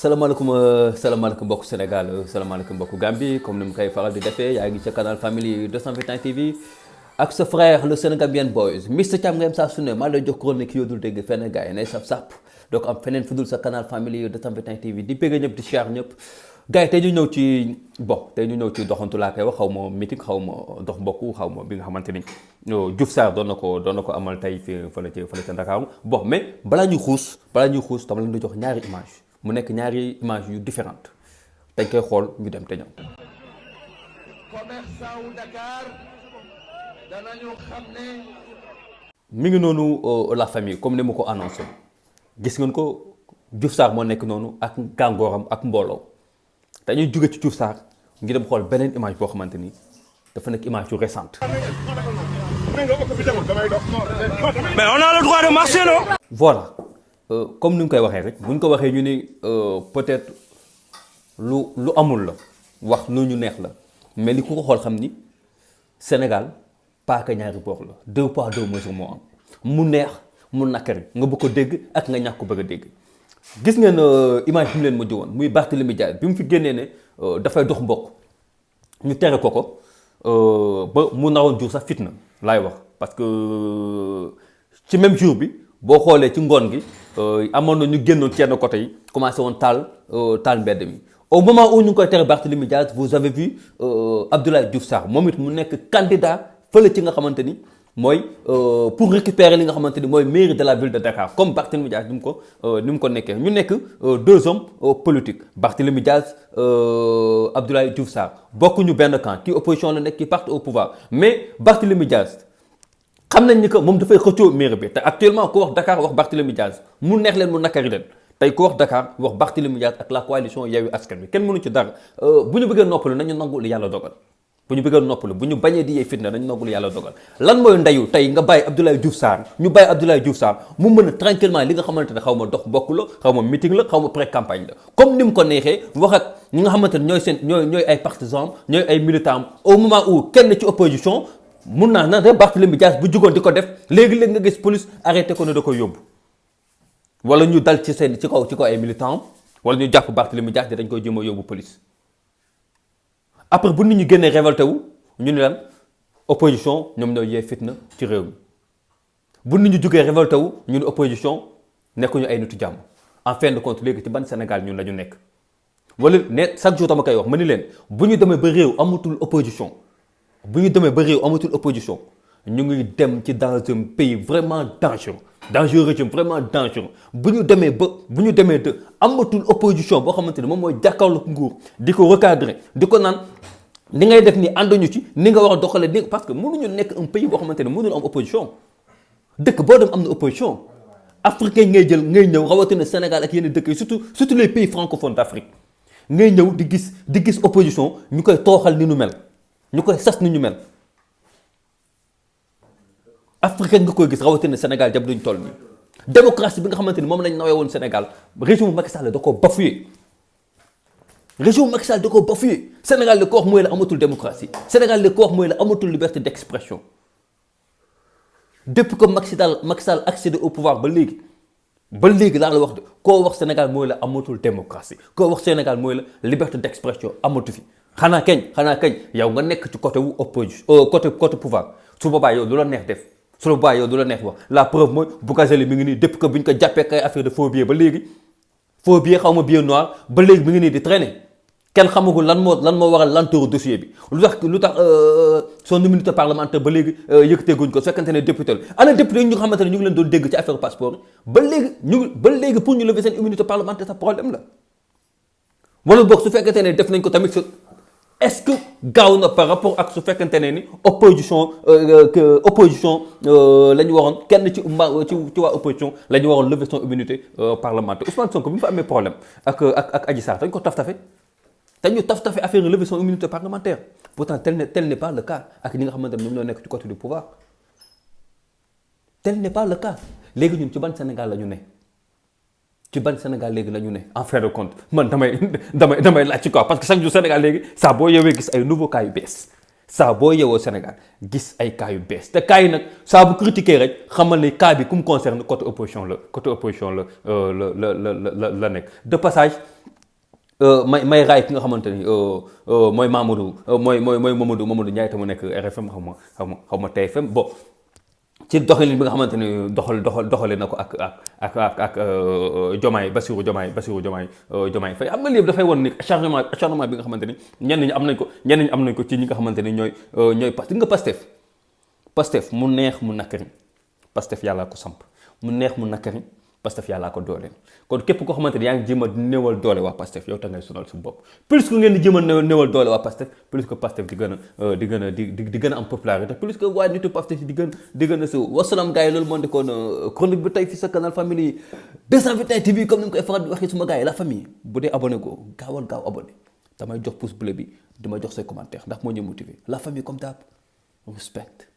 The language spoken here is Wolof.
salaamaaleykum salaamaaleykum mbokku Sénégal salaamaaleykum mbokku Gambie comme ni mu koy faral di defee yaa ngi ca canal Family 221 TV ak sa frère le Sénégambien Boys Mister Thiam ngeen saa su ne maa lay jox chronique yoo dul dégg fenn gars yi nay sap sap donc am feneen fu dul sa canal Family 221 TV di bëgg ñëpp di share ñëpp gars yi tey ñu ñëw ci tey ñu ñëw ci doxantu laa koy wax xaw ma meeting xaw ma dox mbokku xaw ma bi nga xamante ni Diouf Sarr doon na ko amal tey fële ca Ndakaaru mais balaa ñuy xuus dama leen di jox ñaari image mu nekk ñaari image yu différentes dañ koy xool ñu dem te ñëw. commerçant wu Dakar danañu xam ne. mi ngi noonu la famille comme ni ma ko annoncé gis ngeen ko Diouf Sarr moo nekk noonu ak gàngooram ak mbooloo dañuy jóge ci Diouf Sarr ngi dem xool beneen image boo xamante ni dafa nekk image yu récente. Mais on a le droit de marcher, non? Voilà. Comme ni ñu koy waxee rek bu ñu ko waxee ñu ni peut-être lu amul la wax lu ñu neex la mais li ku ko xool xam ni Sénégal paaka ñaari boor la 2 poids 2 mesures moo am mu neex mu nakari nga bëgg ko dégg ak nga ñàkk ko bëgg a dégg. gis ngeen image bi mu leen mujj woon muy Barthélémy Dias bi mu fi génnee ne dafay dox mbokk ñu tere ko ba mu naroon jur sax fitna laay wax parce que ci même jour bi. boo xoolee ci ngoon gi amoon na ñu génnoon ci yenn côté yi commencé woon taal mbedd mi au moment où ñu ngi koy tere Barthélémy Dias vous avez vu Abdoulaye Diouf Sarr moom it mu nekk candidat fële ci nga xamante ni mooy pour récupérer li nga xamante ni mooy mairie de la ville de Dakar comme Barthélémy Dias ni mu ko nekkee ñu nekk 2 hommes politiques Barthélémy Dias Abdoulaye Diouf Sarr bokkuñu benn camp kii opposition la nekk kii parti au pouvoir mais Barthélémy Dias xam nañ ni que moom dafay xëccoo mairie bi te actuellement ku wax Dakar wax Barthélémy Dias mu neex leen mu nakari leen tey ku wax Dakar wax Barthélémy Dias ak la coalition Yewwi Askan Wi kenn mënu ci dara bu ñu bëggee noppalu nañu nangu li yàlla dogal bu ñu bëggee noppalu bu ñu bañee di yee fitna nañu nangu li yàlla dogal lan mooy ndeyu tey nga bàyyi Abdoulaye Diouf Sarr ñu bàyyi Abdoulaye Diouf Sarr mu mën a tranquillement li nga xamante ne xaw ma dox mbokk la xaw ma meeting la xaw ma pré campagne la comme ni mu ko neexee wax ak ñi nga xamante ne ñooy ay partisans ñooy ay militants au moment où kenn ci opposition mun naa na de Barthélémy Dias bu jugoon di ko def léegi-léegi nga gis police arrêté ko ne da koy yóbbu wala ñu dal ci kaw ay militants wala ñu jàpp Barthélémy Dias dañ koy jéem a yóbbu police après bu nit ñu génnee révolté wu ñu ni lan opposition ñoom ñoo yee fitna ci réew mi bu nit ñu jógee révolté wu ñu ni opposition nekkuñu ay nitu jàmm en fin de compte léegi ci ban Sénégal ñun la ñu nekk wala ne chaque jour dama koy wax ma ni leen bu ñu demee ba réew amatul opposition ñu ngi dem ci dans un pays vraiment dangereux vraiment dangereux bu ñu demee de amatul opposition boo xamante ni moom mooy jàkkaarloog nguur di ko recadrer di ko naan ni ngay def ni ànduñu ci ni nga war a doxalee ni parce que mënuñu nekk un pays boo xamante ni mënul am opposition dëkk boo dem am na opposition africain ngay ñëw rawatina Sénégal ak yenn dëkk yi surtout les pays francophones d'Afrique ngay ñëw di gis opposition ñu koy tooxal ni nu mel ñu koy sas ni ñu mel africain nga koy gis rawatina Sénégal jab duñ toll nii démocratie bi nga xamante ni moom lañ nawee woon Sénégal régime Macky Sall da koo bafoué Sénégal li ko wax mooy la amatul démocratie Sénégal li ko wax mooy la amatul liberté d'expression depuis que Macky Sall accédé au pouvoir ba léegi laa la wax de koo wax Sénégal mooy la amatul démocratie koo wax Sénégal mooy la liberté d'expression amatu fi xanaa kañ yow nga nekk ci côté wu opposition côté pouvoir su boobaa yow lu la neex def su boobaa yow lu la neex wax la preuve mooy Bougazelli mi ngi nii depuis que bu ñu ko jàppee kay affaire de faux billet ba léegi faux billet xaw ma billet noir ba léegi mi ngi nii di traîner kenn xamagul lan moo waral lenteur dossier bi lu tax son immunité parlementaire ba léegi yëkkateeguñ ko su fekkante ne député la ana député yi ñu nga xamante ne ñu ngi leen doon dégg ci affaire passeport yi ba léegi pour ñu lever seen immunité parlementaire sa problème la wala boog su fekkante ne def nañ ko tamit est-ce que gaaw na par rapport ak su fekkante ne ni opposition la ñu waxoon kenn ci waa opposition la ñu waroon lever son immunité parlementaire Ousmane Sonko bi mu fa amee problème ak Adji Sarr dañ ko taf-tafe affaire lever son immunité parlementaire pourtant tel n'est pas le cas ak ñi nga xamante ne ñoom ñoo nekk ci côté du pouvoir tel n'est pas le cas léegi ñun ci ban Sénégal la ñu ne en fin de compte man damay laaj ci quoi parce que chaque jour Sénégal léegi saa boo yeewee gis ay nouveaux cas yu bees saa boo yeewoo Sénégal gis ay cas yu bees te cas yi nag saa bu critiquer rek xamal ni cas bi ku mu concerne côté opposition la la nekk de passage may raay ki nga xamante ni mooy Mamadou mooy Mamadou Ndiaye te mu nekk RFM xaw ma TFM bon ci doxalin bi nga xamante ni doxale na ko ak Diomaye Bassirou Diomaye Faye xam nga léegi dafay won ni acharnement bi nga xamante ni ñenn ñi am nañ ko ci ñi nga xamante ni ñooy Pastef mu neex mu nakkari Pastef yàllaa ko samp mu neex mu nakkari Pastef yàllaa ko dooleel kon képp koo xamante ni yaa ngi jéem a néewal doole waa Pastef yow ta ngay sonal su bopp plus que ngeen di jéem a néewal doole waa Pastef plus que Pastef di gën a am popularité plus que waa nitu Pastef di gën a siw wasalaam gars yi loolu moo nekkoon chronique bi tey fi sa canal famille 221 TV comme ni mu koy faral di waxee suma gars yi la famille bu dee abonné ko gaaw abonné damay jox pouce bleu bi dama jox say commentaire ndax moo ñu motiver la famille comme d'hab respect